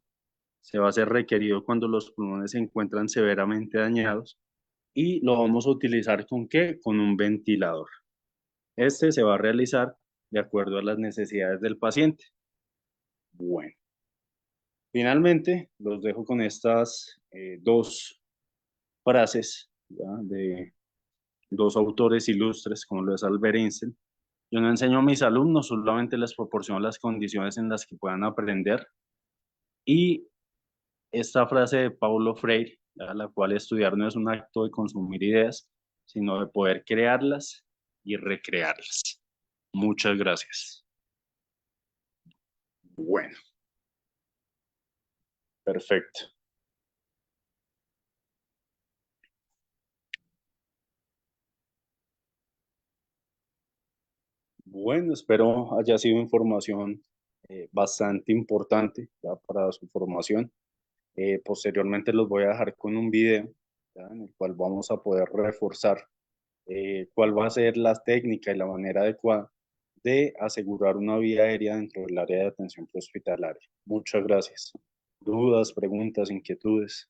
Se va a hacer requerido cuando los pulmones se encuentran severamente dañados y lo vamos a utilizar ¿con qué? Con un ventilador. Este se va a realizar de acuerdo a las necesidades del paciente. Bueno, finalmente los dejo con estas dos frases, ¿ya? De dos autores ilustres, como lo es Albert Einstein. Yo no enseño a mis alumnos, solamente les proporciono las condiciones en las que puedan aprender. Y esta frase de Paulo Freire, ¿ya? La cual estudiar no es un acto de consumir ideas, sino de poder crearlas y recrearlas. Muchas gracias. Bueno, perfecto. Bueno, espero haya sido información bastante importante ya para su formación. Posteriormente los voy a dejar con un video ya, en el cual vamos a poder reforzar cuál va a ser la técnica y la manera adecuada de asegurar una vía aérea dentro del área de atención prehospitalaria. Muchas gracias. ¿Dudas, preguntas, inquietudes?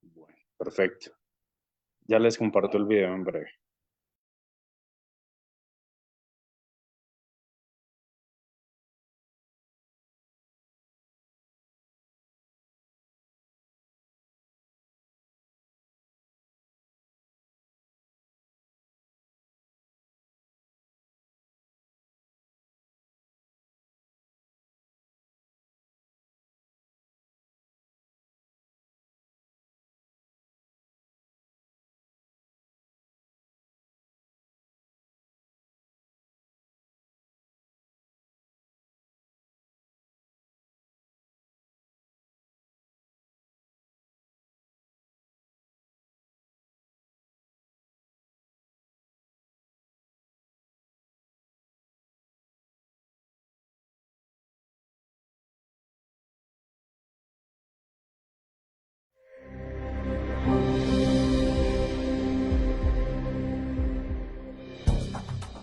Bueno, perfecto. Ya les comparto el video en breve.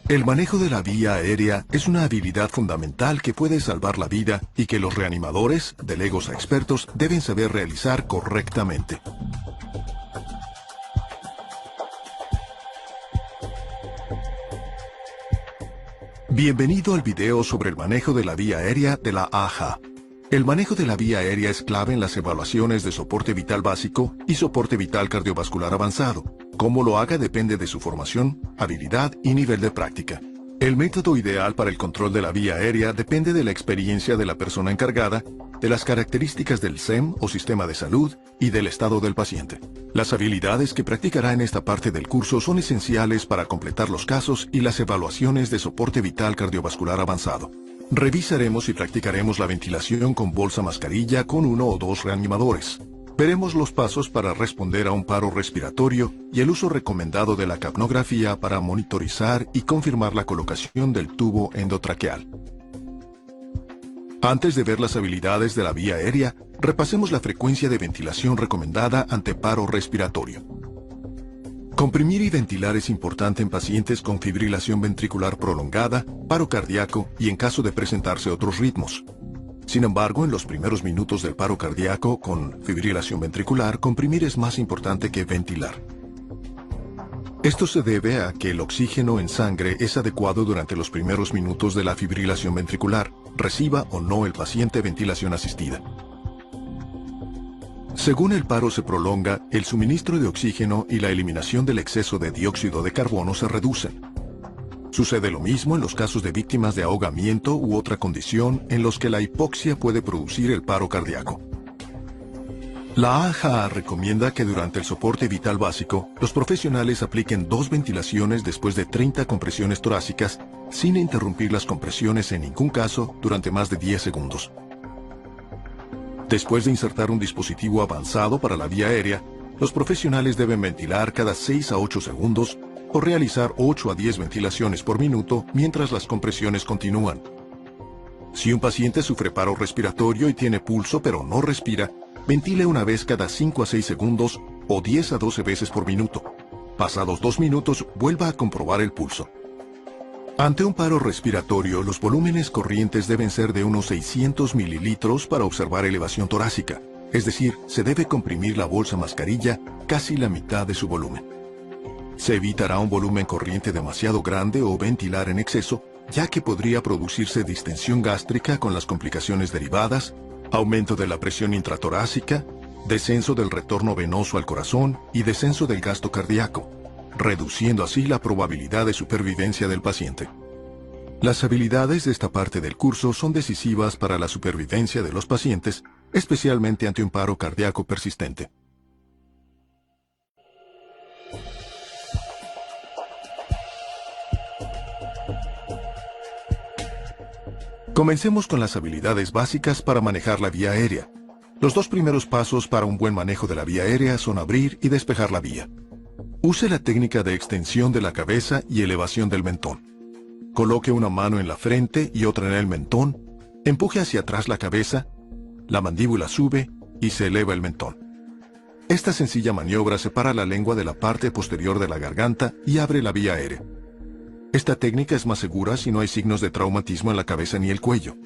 El manejo de la vía aérea es una habilidad fundamental que puede salvar la vida y que los reanimadores, de legos a expertos, deben saber realizar correctamente. Bienvenido al video sobre el manejo de la vía aérea de la AJA. El manejo de la vía aérea es clave en las evaluaciones de soporte vital básico y soporte vital cardiovascular avanzado. Cómo lo haga depende de su formación, habilidad y nivel de práctica. El método ideal para el control de la vía aérea depende de la experiencia de la persona encargada, de las características del SEM o sistema de salud y del estado del paciente. Las habilidades que practicará en esta parte del curso son esenciales para completar los casos y las evaluaciones de soporte vital cardiovascular avanzado. Revisaremos y practicaremos la ventilación con bolsa mascarilla con 1 o 2 reanimadores. Veremos los pasos para responder a un paro respiratorio y el uso recomendado de la capnografía para monitorizar y confirmar la colocación del tubo endotraqueal. Antes de ver las habilidades de la vía aérea, repasemos la frecuencia de ventilación recomendada ante paro respiratorio. Comprimir y ventilar es importante en pacientes con fibrilación ventricular prolongada, paro cardíaco y en caso de presentarse otros ritmos. Sin embargo, en los primeros minutos del paro cardíaco con fibrilación ventricular, comprimir es más importante que ventilar. Esto se debe a que el oxígeno en sangre es adecuado durante los primeros minutos de la fibrilación ventricular, reciba o no el paciente ventilación asistida. Según el paro se prolonga, el suministro de oxígeno y la eliminación del exceso de dióxido de carbono se reducen. Sucede lo mismo en los casos de víctimas de ahogamiento u otra condición en los que la hipoxia puede producir el paro cardíaco. La AHA recomienda que durante el soporte vital básico, los profesionales apliquen 2 ventilaciones después de 30 compresiones torácicas, sin interrumpir las compresiones en ningún caso durante más de 10 segundos. Después de insertar un dispositivo avanzado para la vía aérea, los profesionales deben ventilar cada 6 a 8 segundos o realizar 8 a 10 ventilaciones por minuto mientras las compresiones continúan. Si un paciente sufre paro respiratorio y tiene pulso pero no respira, ventile una vez cada 5 a 6 segundos o 10 a 12 veces por minuto. Pasados 2 minutos, vuelva a comprobar el pulso. Ante un paro respiratorio, los volúmenes corrientes deben ser de unos 600 mililitros para observar elevación torácica, es decir, se debe comprimir la bolsa mascarilla casi la mitad de su volumen. Se evitará un volumen corriente demasiado grande o ventilar en exceso, ya que podría producirse distensión gástrica con las complicaciones derivadas, aumento de la presión intratorácica, descenso del retorno venoso al corazón y descenso del gasto cardíaco, reduciendo así la probabilidad de supervivencia del paciente. Las habilidades de esta parte del curso son decisivas para la supervivencia de los pacientes, especialmente ante un paro cardíaco persistente. Comencemos con las habilidades básicas para manejar la vía aérea. Los 2 primeros pasos para un buen manejo de la vía aérea son abrir y despejar la vía. Use la técnica de extensión de la cabeza y elevación del mentón. Coloque una mano en la frente y otra en el mentón, empuje hacia atrás la cabeza, la mandíbula sube y se eleva el mentón. Esta sencilla maniobra separa la lengua de la parte posterior de la garganta y abre la vía aérea. Esta técnica es más segura si no hay signos de traumatismo en la cabeza ni el cuello.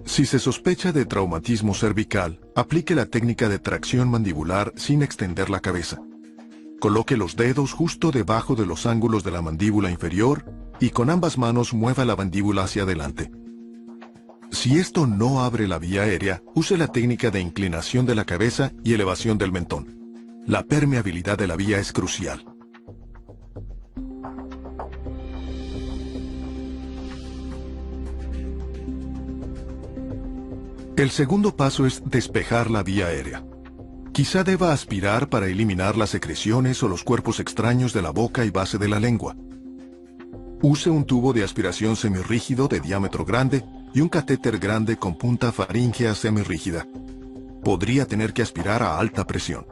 Si se sospecha de traumatismo cervical, aplique la técnica de tracción mandibular sin extender la cabeza. Coloque los dedos justo debajo de los ángulos de la mandíbula inferior y con ambas manos mueva la mandíbula hacia adelante. Si esto no abre la vía aérea, use la técnica de inclinación de la cabeza y elevación del mentón. La permeabilidad de la vía es crucial. El segundo paso es despejar la vía aérea. Quizá deba aspirar para eliminar las secreciones o los cuerpos extraños de la boca y base de la lengua. Use un tubo de aspiración semirrígido de diámetro grande y un catéter grande con punta faríngea semirrígida. Podría tener que aspirar a alta presión.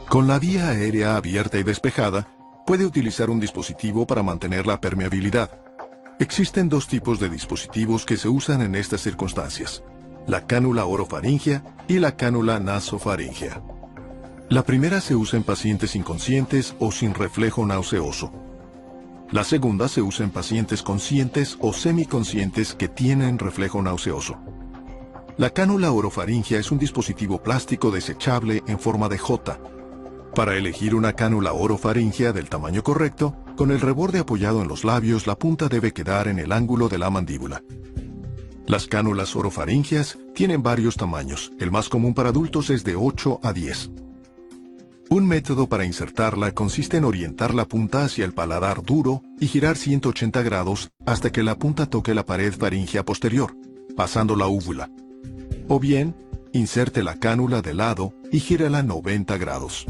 Con la vía aérea abierta y despejada, puede utilizar un dispositivo para mantener la permeabilidad. Existen 2 tipos de dispositivos que se usan en estas circunstancias: la cánula orofaríngea y la cánula nasofaríngea. La primera se usa en pacientes inconscientes o sin reflejo nauseoso. La segunda se usa en pacientes conscientes o semiconscientes que tienen reflejo nauseoso. La cánula orofaríngea es un dispositivo plástico desechable en forma de J. Para elegir una cánula orofaríngea del tamaño correcto, con el reborde apoyado en los labios, la punta debe quedar en el ángulo de la mandíbula. Las cánulas orofaríngeas tienen varios tamaños. El más común para adultos es de 8 a 10. Un método para insertarla consiste en orientar la punta hacia el paladar duro y girar 180 grados hasta que la punta toque la pared faríngea posterior, pasando la úvula. O bien, inserte la cánula de lado y gírala 90 grados.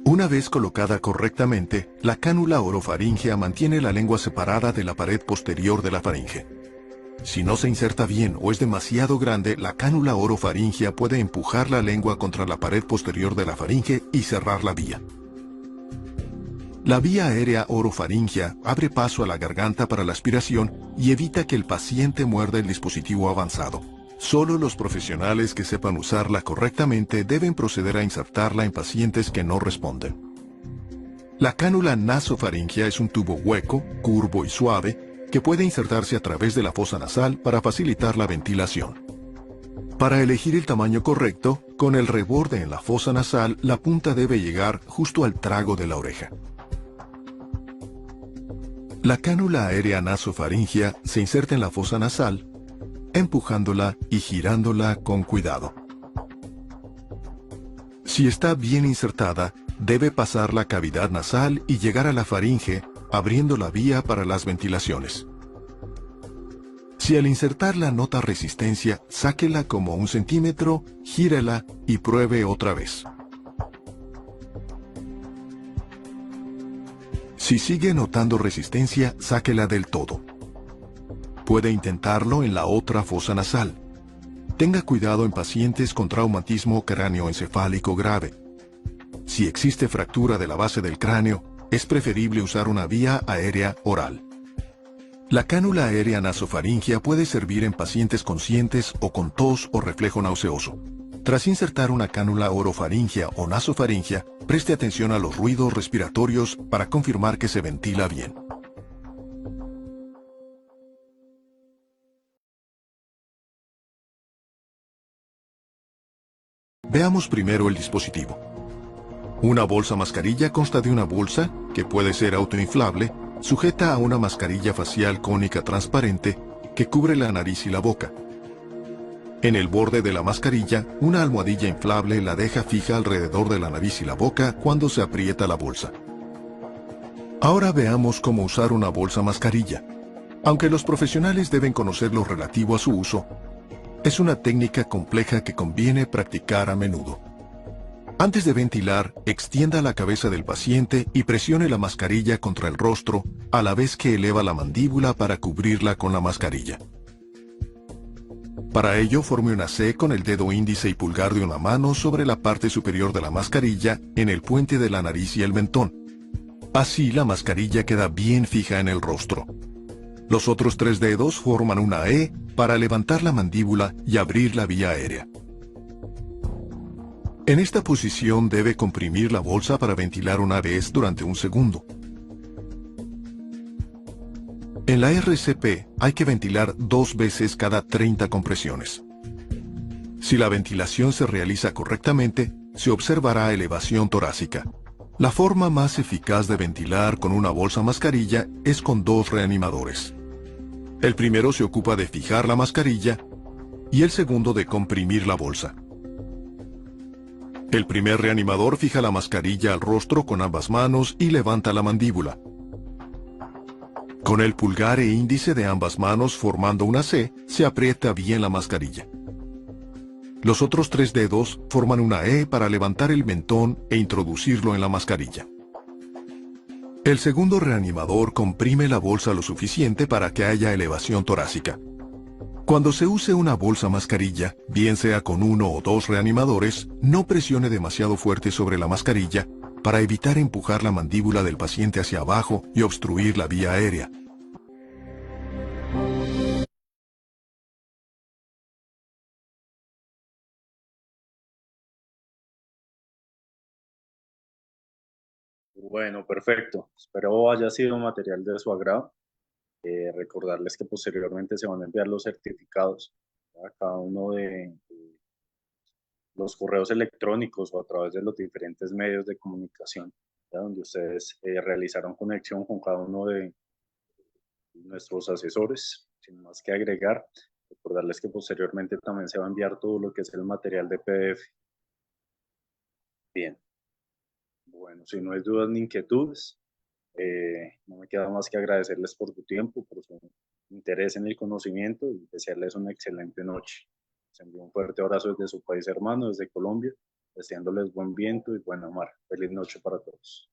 Una vez colocada correctamente, la cánula orofaríngea mantiene la lengua separada de la pared posterior de la faringe. Si no se inserta bien o es demasiado grande, la cánula orofaríngea puede empujar la lengua contra la pared posterior de la faringe y cerrar la vía. La vía aérea orofaríngea abre paso a la garganta para la aspiración y evita que el paciente muerda el dispositivo avanzado. Solo los profesionales que sepan usarla correctamente deben proceder a insertarla en pacientes que no responden. La cánula nasofaríngea es un tubo hueco, curvo y suave que puede insertarse a través de la fosa nasal para facilitar la ventilación. Para elegir el tamaño correcto, con el reborde en la fosa nasal, la punta debe llegar justo al trago de la oreja. La cánula aérea nasofaríngea se inserta en la fosa nasal, empujándola y girándola con cuidado. Si está bien insertada, debe pasar la cavidad nasal y llegar a la faringe, abriendo la vía para las ventilaciones. Si al insertarla nota resistencia, sáquela como 1 centímetro, gírela y pruebe otra vez. Si sigue notando resistencia, sáquela del todo. Puede intentarlo en la otra fosa nasal. Tenga cuidado en pacientes con traumatismo cráneoencefálico grave. Si existe fractura de la base del cráneo, es preferible usar una vía aérea oral. La cánula aérea nasofaríngea puede servir en pacientes conscientes o con tos o reflejo nauseoso. Tras insertar una cánula orofaríngea o nasofaríngea, preste atención a los ruidos respiratorios para confirmar que se ventila bien. Veamos primero el dispositivo. Una bolsa mascarilla consta de una bolsa, que puede ser autoinflable, sujeta a una mascarilla facial cónica transparente que cubre la nariz y la boca. En el borde de la mascarilla, una almohadilla inflable la deja fija alrededor de la nariz y la boca cuando se aprieta la bolsa. Ahora veamos cómo usar una bolsa mascarilla. Aunque los profesionales deben conocer lo relativo a su uso, es una técnica compleja que conviene practicar a menudo. Antes de ventilar, extienda la cabeza del paciente y presione la mascarilla contra el rostro, a la vez que eleva la mandíbula para cubrirla con la mascarilla. Para ello, forme una C con el dedo índice y pulgar de una mano sobre la parte superior de la mascarilla, en el puente de la nariz y el mentón. Así la mascarilla queda bien fija en el rostro. Los otros 3 dedos forman una E para levantar la mandíbula y abrir la vía aérea. En esta posición debe comprimir la bolsa para ventilar una vez durante 1 segundo. En la RCP hay que ventilar 2 veces cada 30 compresiones. Si la ventilación se realiza correctamente, se observará elevación torácica. La forma más eficaz de ventilar con una bolsa mascarilla es con 2 reanimadores. El primero se ocupa de fijar la mascarilla y el segundo de comprimir la bolsa. El primer reanimador fija la mascarilla al rostro con ambas manos y levanta la mandíbula. Con el pulgar e índice de ambas manos formando una C, se aprieta bien la mascarilla. Los otros 3 dedos forman una E para levantar el mentón e introducirlo en la mascarilla. El segundo reanimador comprime la bolsa lo suficiente para que haya elevación torácica. Cuando se use una bolsa mascarilla, bien sea con 1 o 2 reanimadores, no presione demasiado fuerte sobre la mascarilla para evitar empujar la mandíbula del paciente hacia abajo y obstruir la vía aérea. Bueno, perfecto. Espero haya sido un material de su agrado. Recordarles que posteriormente se van a enviar los certificados a cada uno de los correos electrónicos o a través de los diferentes medios de comunicación, ¿ya? Donde ustedes realizaron conexión con cada uno de nuestros asesores. Sin más que agregar, recordarles que posteriormente también se va a enviar todo lo que es el material de PDF. Bien. Bueno, si no hay dudas ni inquietudes, no me queda más que agradecerles por tu tiempo, por su interés en el conocimiento y desearles una excelente noche. Les envío un fuerte abrazo desde su país hermano, desde Colombia, deseándoles buen viento y buena mar. Feliz noche para todos.